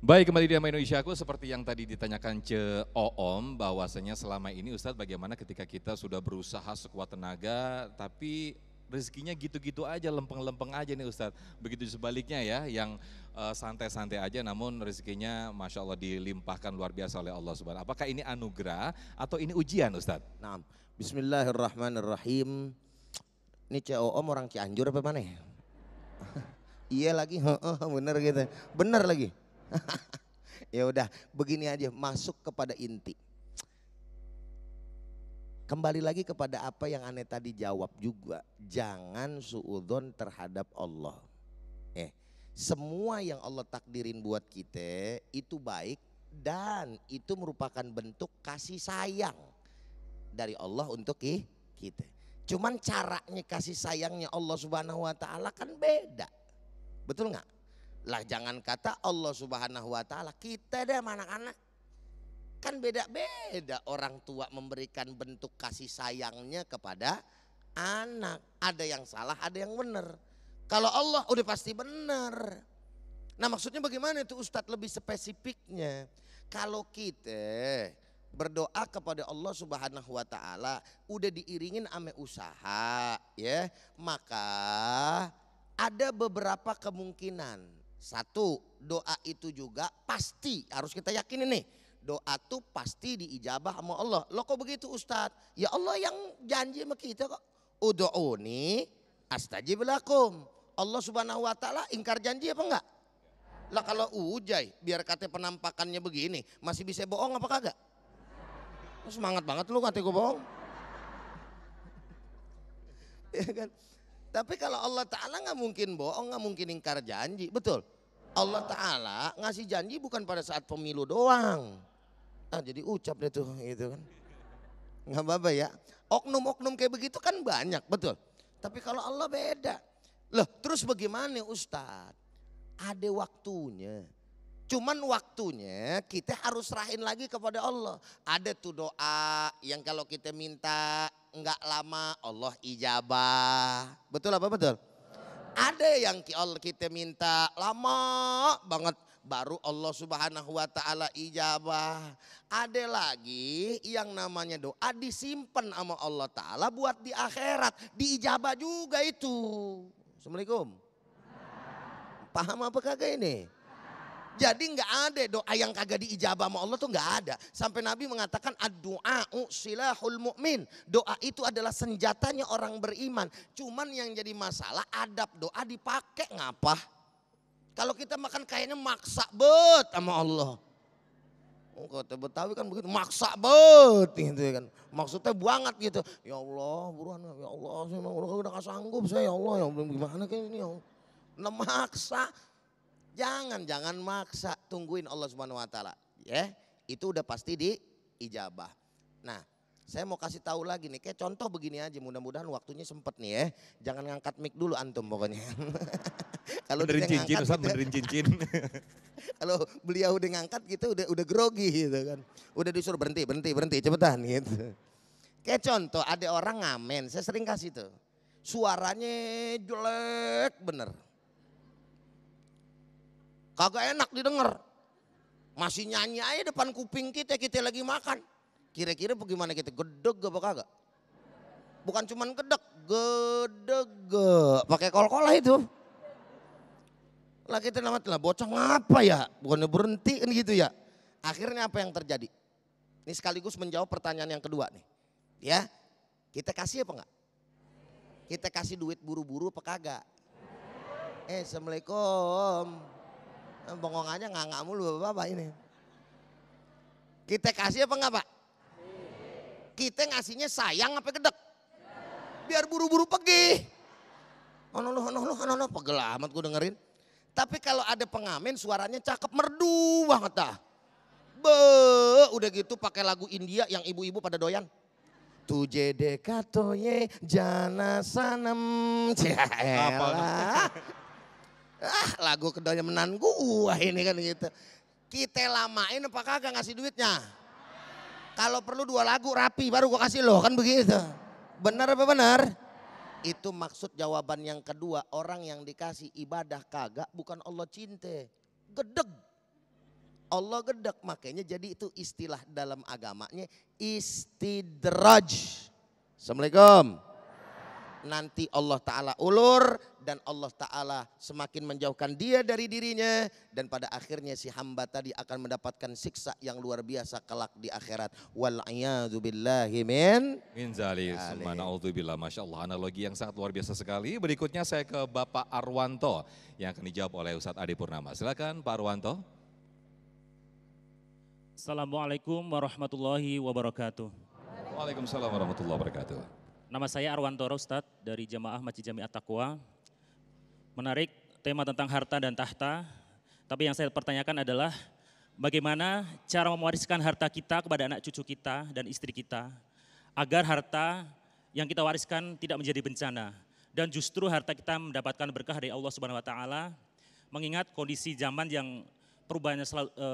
Baik, kembali di Ama Indonesiaku seperti yang tadi ditanyakan Ce Oom bahwasanya selama ini Ustadz bagaimana ketika kita sudah berusaha sekuat tenaga tapi rezekinya gitu-gitu aja, lempeng-lempeng aja nih Ustadz. Begitu sebaliknya ya yang santai-santai aja namun rezekinya Masya Allah dilimpahkan luar biasa oleh Allah Subhanahu. Apakah ini anugerah atau ini ujian Ustadz? Nah, Bismillahirrahmanirrahim. Ini COOM orang Cianjur apa mana ya? Iya lagi, bener gitu. Bener lagi. Ya udah, begini aja, masuk kepada inti. Kembali lagi kepada apa yang aneh tadi jawab juga. Jangan suudzon terhadap Allah. Semua yang Allah takdirin buat kita itu baik dan itu merupakan bentuk kasih sayang dari Allah untuk kita. Cuman caranya kasih sayangnya Allah Subhanahu wa taala kan beda. Betul nggak? Lah jangan kata Allah Subhanahu wa taala, kita deh anak-anak kan beda-beda orang tua memberikan bentuk kasih sayangnya kepada anak. Ada yang salah, ada yang benar. Kalau Allah udah pasti benar. Nah maksudnya bagaimana itu Ustadz lebih spesifiknya? Kalau kita berdoa kepada Allah Subhanahu wa taala udah diiringin ame usaha ya, maka ada beberapa kemungkinan. Satu, doa itu juga pasti harus kita yakini nih, doa tuh pasti diijabah sama Allah. Loh kok begitu Ustadz? Ya Allah yang janji sama kita kok. Ud'uni astajib lakum. Allah Subhanahu wa taala ingkar janji apa enggak? Lah kalau ujai biar kata penampakannya begini masih bisa bohong apa kagak? Semangat banget lu kata gue bohong. Ya kan? Tapi kalau Allah Ta'ala nggak mungkin bohong, nggak mungkin ingkar janji, betul? Allah Ta'ala ngasih janji bukan pada saat pemilu doang. Jadi ucap deh tuh gitu kan. Nggak apa-apa ya. Oknum-oknum kayak begitu kan banyak, betul? Tapi kalau Allah beda. Loh terus bagaimana Ustadz? Ada waktunya. Cuman waktunya kita harus serahin lagi kepada Allah. Ada tuh doa yang kalau kita minta enggak lama Allah ijabah. Betul apa betul? Ada yang kita minta lama banget baru Allah Subhanahu wa taala ijabah. Ada lagi yang namanya doa disimpan sama Allah taala buat di akhirat, diijabah juga itu. Assalamualaikum. Paham apa kagak ini? Jadi nggak ada doa yang kagak diijabah sama Allah tuh nggak ada. Sampai Nabi mengatakan ad-du'a'u silahul mu'min. Doa itu adalah senjatanya orang beriman. Cuman yang jadi masalah adab doa dipakai ngapa? Kalau kita makan kayaknya maksa bet sama Allah. Oh, kata Betawi kan begitu, maksa bet gitu kan. Maksudnya banget gitu. Ya Allah, buruan ya Allah, saya udah gak sanggup saya ya Allah, ya gimana kayak ini ya Allah. Nah, maksa. Jangan maksa, tungguin Allah Subhanahu wa taala. Ya, itu udah pasti diijabah. Nah, saya mau kasih tahu lagi nih, kayak contoh begini aja, mudah-mudahan waktunya sempet nih ya. Jangan ngangkat mic dulu antum pokoknya. Kalau Benerin cincin Ustadz, benerin cincin. Kalau beliau udah ngangkat gitu udah grogi gitu kan. Udah disuruh berhenti cepetan gitu. Kayak contoh ada orang ngamen, saya sering kasih tuh. Suaranya jelek bener. Kagak enak didengar. Masih nyanyi aja depan kuping kita lagi makan. Kira-kira bagaimana kita? Gedeg apa kagak? Bukan cuman gedeg, gedeg. Pakai kol-kolah itu. Lah kita lah bocah ngapa ya? Bukannya berhenti kan gitu ya. Akhirnya apa yang terjadi? Ini sekaligus menjawab pertanyaan yang kedua nih. Ya, kita kasih apa enggak? Kita kasih duit buru-buru apa kagak? Assalamualaikum. Bengong aja nggak mulu bapak ini. Kita kasih apa enggak Pak? Kita ngasihnya sayang apa gedek? Biar buru-buru pergi. Pegel amat gue dengerin. Tapi kalau ada pengamen suaranya cakep merdu banget dah. Udah gitu pakai lagu India yang ibu-ibu pada doyan. Tuje dekatoye jana sanam. Cialah. Lagu kedoyanan gua ini kan gitu. Kita lamain apa kagak ngasih duitnya? Kalau perlu 2 lagu rapi baru gua kasih loh kan begitu. Benar apa benar? Itu maksud jawaban yang kedua, orang yang dikasih ibadah kagak bukan Allah cinta. Gedeg. Allah gedek, makanya jadi itu istilah dalam agamanya istidraj. Assalamualaikum. Nanti Allah Ta'ala ulur dan Allah Ta'ala semakin menjauhkan dia dari dirinya. Dan pada akhirnya si hamba tadi akan mendapatkan siksa yang luar biasa kelak di akhirat. Wal'iyadu billahi min zalik. Subhanallah, Masya Allah, analogi yang sangat luar biasa sekali. Berikutnya saya ke Bapak Arwanto yang akan dijawab oleh Ustadz Adi Purnama. Silakan Pak Arwanto. Assalamualaikum warahmatullahi wabarakatuh. Waalaikumsalam warahmatullahi wabarakatuh. Nama saya Arwantoro Ustadz dari Jamaah Masjid Jami At-Taqwa. Menarik tema tentang harta dan tahta, tapi yang saya pertanyakan adalah bagaimana cara mewariskan harta kita kepada anak cucu kita dan istri kita agar harta yang kita wariskan tidak menjadi bencana dan justru harta kita mendapatkan berkah dari Allah Subhanahu wa taala, mengingat kondisi zaman yang perubahannya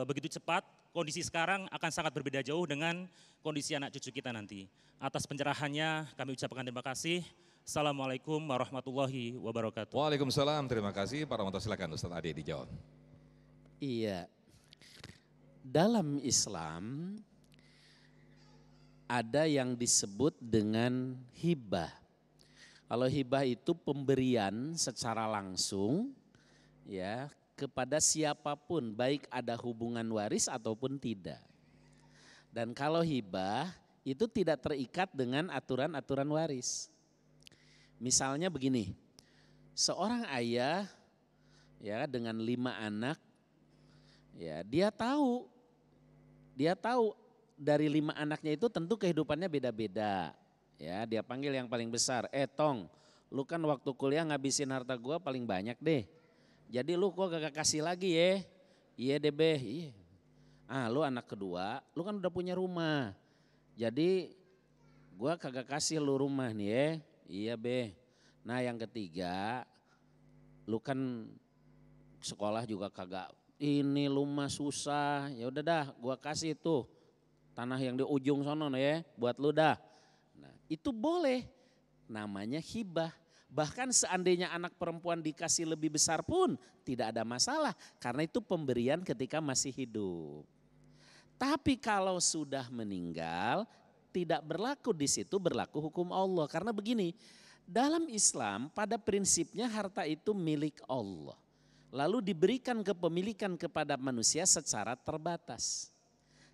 begitu cepat. Kondisi sekarang akan sangat berbeda jauh dengan kondisi anak cucu kita nanti. Atas pencerahannya kami ucapkan terima kasih. Assalamualaikum warahmatullahi wabarakatuh. Waalaikumsalam, terima kasih. Pak Arwanto silakan Ustadz Adi dijawab. Iya, dalam Islam ada yang disebut dengan hibah. Kalau hibah itu pemberian secara langsung ya kepada siapapun, baik ada hubungan waris ataupun tidak. Dan kalau hibah itu tidak terikat dengan aturan-aturan waris. Misalnya begini, seorang ayah ya dengan 5 anak, ya dia tahu dari 5 anaknya itu tentu kehidupannya beda-beda. Ya dia panggil yang paling besar, Tong, lu kan waktu kuliah ngabisin harta gua paling banyak deh. Jadi lu kok gak kasih lagi ya? Iya deh be, iya. Lu anak kedua, lu kan udah punya rumah. Jadi gua kagak kasih lu rumah nih ya. Iya be. Nah yang ketiga, lu kan sekolah juga kagak. Ini lu mah susah. Ya udah dah, gua kasih tuh tanah yang di ujung sono ya, buat lu dah. Nah itu boleh. Namanya hibah. Bahkan seandainya anak perempuan dikasih lebih besar pun tidak ada masalah. Karena itu pemberian ketika masih hidup. Tapi kalau sudah meninggal tidak berlaku di situ, berlaku hukum Allah. Karena begini, dalam Islam pada prinsipnya harta itu milik Allah. Lalu diberikan kepemilikan kepada manusia secara terbatas.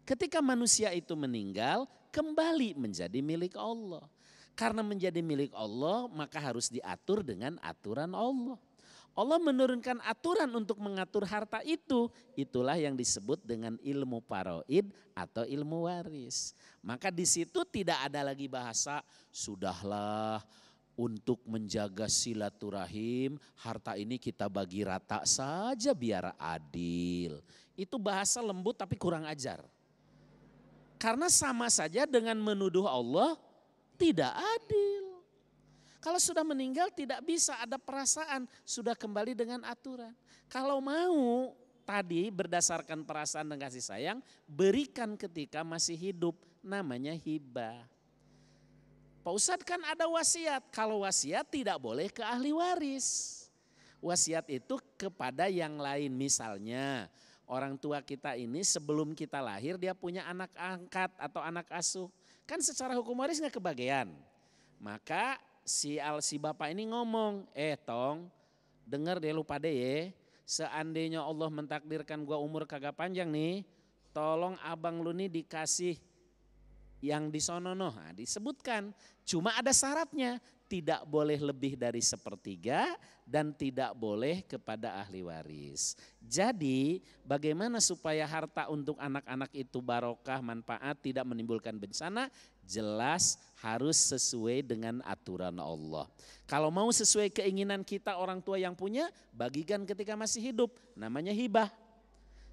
Ketika manusia itu meninggal kembali menjadi milik Allah. Karena menjadi milik Allah maka harus diatur dengan aturan Allah. Allah menurunkan aturan untuk mengatur harta itu. Itulah yang disebut dengan ilmu faraid atau ilmu waris. Maka di situ tidak ada lagi bahasa sudahlah untuk menjaga silaturahim. Harta ini kita bagi rata saja biar adil. Itu bahasa lembut tapi kurang ajar. Karena sama saja dengan menuduh Allah tidak adil. Kalau sudah meninggal tidak bisa ada perasaan, sudah kembali dengan aturan. Kalau mau tadi berdasarkan perasaan dan kasih sayang, berikan ketika masih hidup, namanya hibah. Pak Ustadz kan ada wasiat, kalau wasiat tidak boleh ke ahli waris. Wasiat itu kepada yang lain, misalnya orang tua kita ini sebelum kita lahir dia punya anak angkat atau anak asuh. Kan secara hukum waris gak kebagian. Maka si bapak ini ngomong, Tong denger deh lu pada ya. Seandainya Allah mentakdirkan gua umur kagak panjang nih. Tolong abang lu nih dikasih yang di sono noh. Nah, disebutkan. Cuma ada syaratnya. Tidak boleh lebih dari 1/3 dan tidak boleh kepada ahli waris. Jadi bagaimana supaya harta untuk anak-anak itu barokah, manfaat, tidak menimbulkan bencana? Jelas harus sesuai dengan aturan Allah. Kalau mau sesuai keinginan kita orang tua yang punya, bagikan ketika masih hidup, namanya hibah.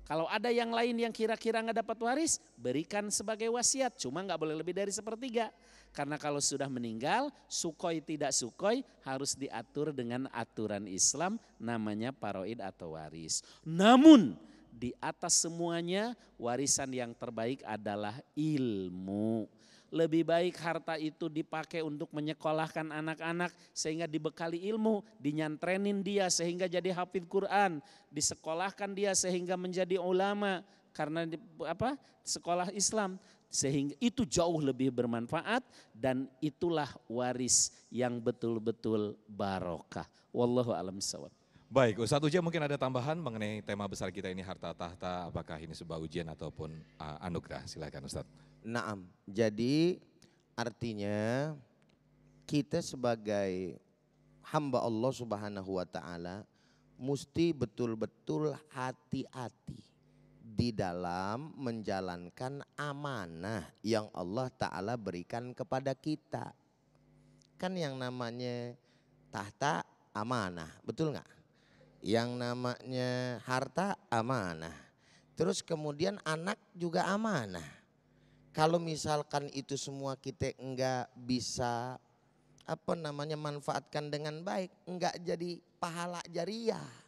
Kalau ada yang lain yang kira-kira gak dapat waris, berikan sebagai wasiat, cuma gak boleh lebih dari 1/3. Karena kalau sudah meninggal, sukoi tidak sukoi harus diatur dengan aturan Islam namanya faraid atau waris. Namun di atas semuanya warisan yang terbaik adalah ilmu. Lebih baik harta itu dipakai untuk menyekolahkan anak-anak sehingga dibekali ilmu, dinyantrenin dia sehingga jadi hafidh Quran, disekolahkan dia sehingga menjadi ulama. karena sekolah Islam. Sehingga itu jauh lebih bermanfaat dan itulah waris yang betul-betul barokah. Wallahu a'lam bishawab. Baik, Ustadz Uja mungkin ada tambahan mengenai tema besar kita ini harta tahta, apakah ini sebuah ujian ataupun anugerah? Silakan Ustadz. Naam, jadi artinya kita sebagai hamba Allah Subhanahu wa taala mesti betul-betul hati-hati di dalam menjalankan amanah yang Allah Ta'ala berikan kepada kita. Kan yang namanya tahta amanah, betul nggak? Yang namanya harta amanah. Terus kemudian anak juga amanah. Kalau misalkan itu semua kita enggak bisa manfaatkan dengan baik, enggak jadi pahala jariah.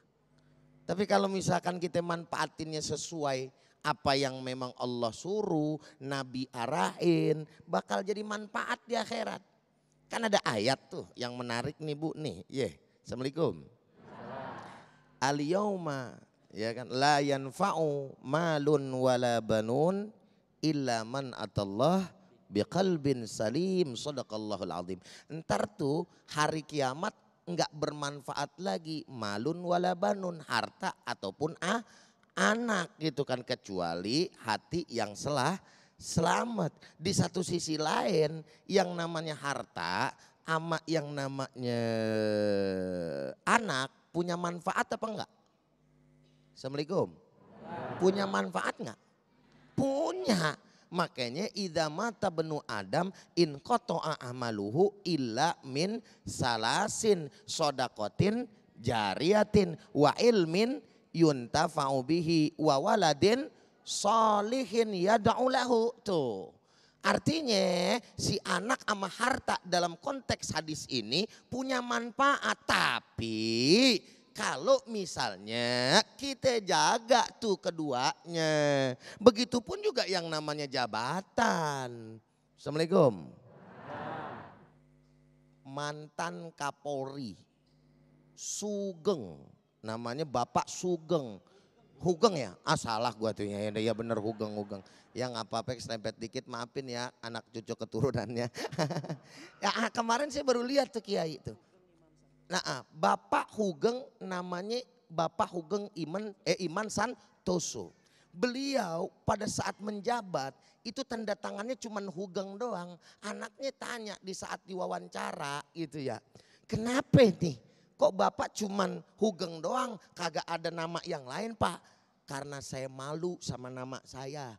Tapi kalau misalkan kita manfaatinnya sesuai apa yang memang Allah suruh, Nabi arahin, bakal jadi manfaat di akhirat. Kan ada ayat tuh yang menarik nih Bu nih. Assalamualaikum. Al-yauma, ya kan, la yanfa'u malun wala banun illa man atallah biqalbin salim, sadaqallahul azim. Entar tuh hari kiamat enggak bermanfaat lagi malun wala banun, harta ataupun anak gitu kan, kecuali hati yang selamat. Di satu sisi lain yang namanya harta sama yang namanya anak punya manfaat apa enggak? Assalamualaikum. Punya manfaat enggak? Punya. Makanya idza mata benu Adam in qata'a amaluhu illa min salasin shadaqatin jariyatin wa ilmin yuntafa'u bihi wa waladin sholihin yad'u lahu. Tuh. Artinya si anak sama harta dalam konteks hadis ini punya manfaat, tapi kalau misalnya kita jaga tuh keduanya. Begitupun juga yang namanya jabatan. Assalamualaikum. Mantan Kapolri Sugeng, namanya Bapak Sugeng. Hugeng ya? Salah gua tuh ya bener Hugeng. Ya nggak apa-apa, selempet dikit, maafin ya anak cucu keturunannya. Ya kemarin saya baru lihat tuh Kiai itu. Nah, Bapak Hugeng namanya Bapak Hugeng Iman Santoso. Beliau pada saat menjabat itu tanda tangannya cuman Hugeng doang. Anaknya tanya di saat diwawancara gitu ya. Kenapa nih? Kok Bapak cuman Hugeng doang, kagak ada nama yang lain Pak? Karena saya malu sama nama saya.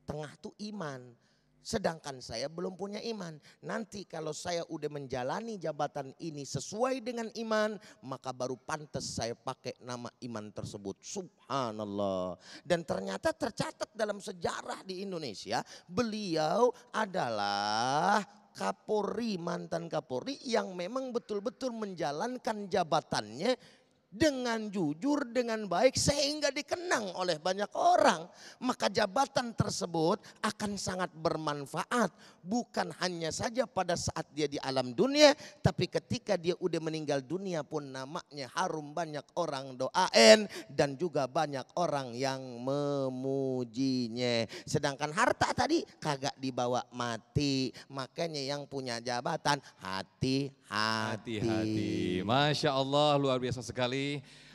Tengah tuh Iman. Sedangkan saya belum punya iman. Nanti kalau saya udah menjalani jabatan ini sesuai dengan iman, maka baru pantas saya pakai nama iman tersebut. Subhanallah. Dan ternyata tercatat dalam sejarah di Indonesia, beliau adalah Kapolri, mantan Kapolri yang memang betul-betul menjalankan jabatannya dengan jujur, dengan baik, sehingga dikenang oleh banyak orang. Maka jabatan tersebut akan sangat bermanfaat. Bukan hanya saja pada saat dia di alam dunia, tapi ketika dia udah meninggal dunia pun namanya harum, banyak orang doain dan juga banyak orang yang memujinya. Sedangkan harta tadi kagak dibawa mati. Makanya yang punya jabatan hati-hati. Masya Allah, luar biasa sekali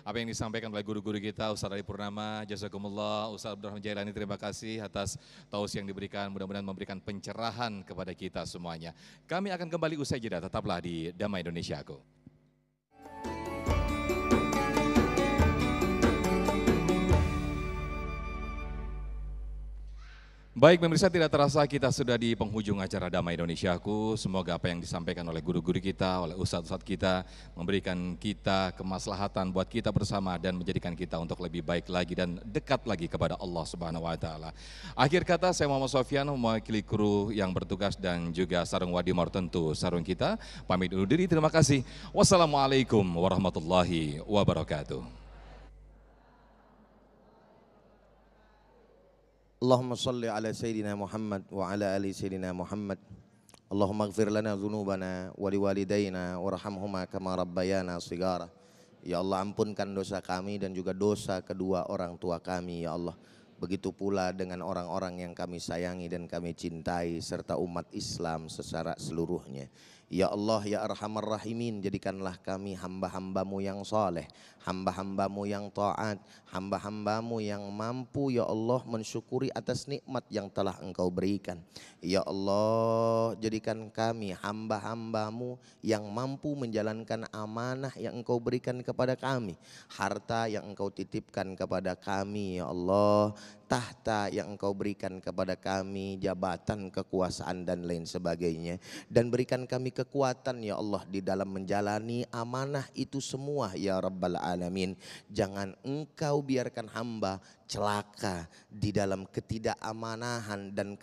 apa yang disampaikan oleh guru-guru kita, Ustaz Ali Purnama, jazakumullah, Ustaz Abdurrahman Jailani, terima kasih atas tausiah yang diberikan, mudah-mudahan memberikan pencerahan kepada kita semuanya. Kami akan kembali usai jeda, tetaplah di Damai Indonesiaku. Baik pemirsa, tidak terasa kita sudah di penghujung acara Damai Indonesiaku. Semoga apa yang disampaikan oleh guru-guru kita, oleh ustadz-ustadz kita, memberikan kita kemaslahatan buat kita bersama dan menjadikan kita untuk lebih baik lagi dan dekat lagi kepada Allah Subhanahu wa Ta'ala. Akhir kata, saya Muhammad Sofyan mewakili kru yang bertugas dan juga Sarung Wadimor tentu sarung kita. Pamit undur diri, terima kasih. Wassalamualaikum warahmatullahi wabarakatuh. Allahumma salli ala Sayyidina Muhammad wa ala ali Sayyidina Muhammad. Allahumma gfir lana dhunubana wa liwalidayna warhamhuma kama rabbayana sigara. Ya Allah, ampunkan dosa kami dan juga dosa kedua orang tua kami ya Allah. Begitu pula dengan orang-orang yang kami sayangi dan kami cintai serta umat Islam secara seluruhnya. Ya Allah ya Arhamar Rahimin, jadikanlah kami hamba-hambamu yang soleh, hamba-hambamu yang taat, hamba-hambamu yang mampu ya Allah mensyukuri atas nikmat yang telah Engkau berikan. Ya Allah, jadikan kami hamba-hambamu yang mampu menjalankan amanah yang Engkau berikan kepada kami, harta yang Engkau titipkan kepada kami ya Allah, tahta yang Engkau berikan kepada kami, jabatan, kekuasaan dan lain sebagainya. Dan berikan kami kekuatan ya Allah di dalam menjalani amanah itu semua ya Rabbal Alamin. Jangan Engkau biarkan hamba celaka di dalam ketidakamaнаhan dan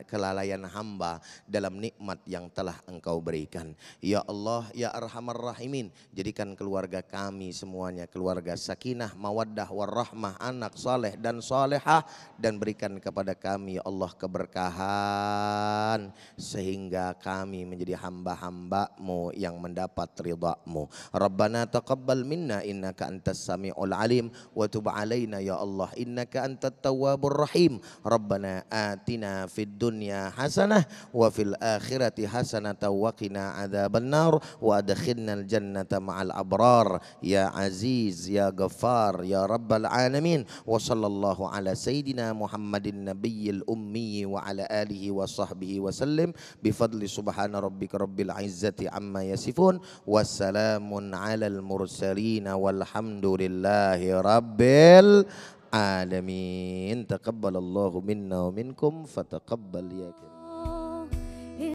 kelalaian hamba dalam nikmat yang telah Engkau berikan. Ya Allah ya Arhamar Rahimin, jadikan keluarga kami semuanya keluarga sakinah, mawaddah, warahmah, anak saleh dan salehah, dan berikan kepada kami ya Allah keberkahan sehingga kami menjadi hamba-hamba-Mu yang mendapat ridha-Mu. Rabbana taqabbal minna innaka antas samiul alim wa tub alaina ya Allah innaka antat tawwabur rahim. Rabbana atina fid dunya hasanah wa fil akhirati hasanah wa qina adzabannar wa adkhilnal jannata ma'al abrar ya aziz ya ghaffar ya rabbal alamin. Wa sallallahu ala sayyidina Muhammadin nabiyil ummi wa ala alihi wa sahbihi wa sallim bifadli subhana rabbika rabbil izzati amma yasifun wassalamun alal mursalin walhamdulillahi rabbil alamin. Taqabbalallahu minna wa minkum fataqabbal ya karim.